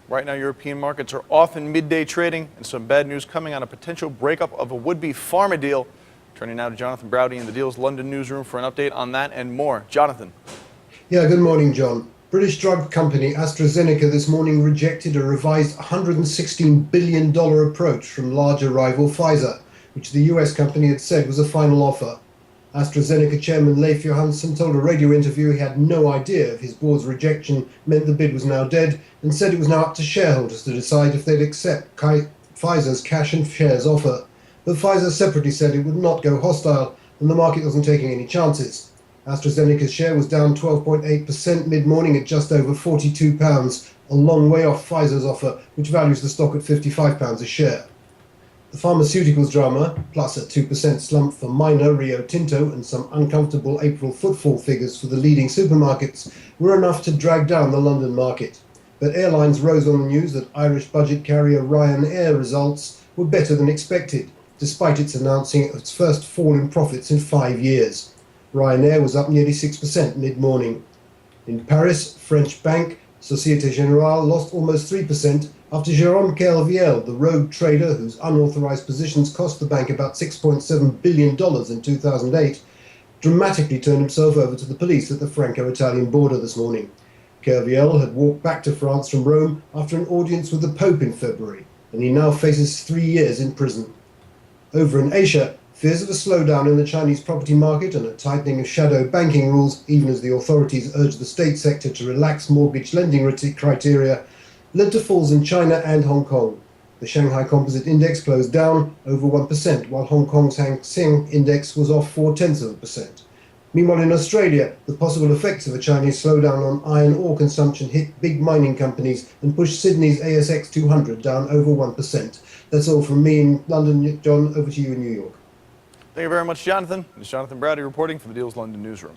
Right now, European markets are off in midday trading, and some bad news coming on a potential breakup of a would-be pharma deal. Turning now to Jonathan Browdy in the Deal's London newsroom for an update on that and more. Jonathan. Yeah, good morning, John. British drug company AstraZeneca this morning rejected a revised $116 billion approach from larger rival Pfizer, which the US company had said was a final offer. AstraZeneca chairman Leif Johansson told a radio interview he had no idea if his board's rejection meant the bid was now dead, and said it was now up to shareholders to decide if they'd accept Pfizer's cash and shares offer. But Pfizer separately said it would not go hostile, and the market wasn't taking any chances. AstraZeneca's share was down 12.8% mid-morning at just over £42, a long way off Pfizer's offer, which values the stock at £55 a share. The pharmaceuticals drama, plus a 2% slump for minor Rio Tinto and some uncomfortable April footfall figures for the leading supermarkets, were enough to drag down the London market. But airlines rose on the news that Irish budget carrier Ryanair results were better than expected, despite its announcing its first fall in profits in 5 years. Ryanair was up nearly 6% mid-morning. In Paris, French bank Société Générale lost almost 3% after Jérôme Kerviel, the rogue trader whose unauthorized positions cost the bank about $6.7 billion in 2008, dramatically turned himself over to the police at the Franco-Italian border this morning. Kerviel had walked back to France from Rome after an audience with the Pope in February, and he now faces 3 years in prison. Over in Asia, fears of a slowdown in the Chinese property market and a tightening of shadow banking rules, even as the authorities urged the state sector to relax mortgage lending criteria, led to falls in China and Hong Kong. The Shanghai Composite Index closed down over 1%, while Hong Kong's Hang Seng Index was off 0.4%. Meanwhile, in Australia, the possible effects of a Chinese slowdown on iron ore consumption hit big mining companies and pushed Sydney's ASX 200 down over 1%. That's all from me in London. John, over to you in New York. Thank you very much, Jonathan. This is Jonathan Browdy reporting for the Deal's London newsroom.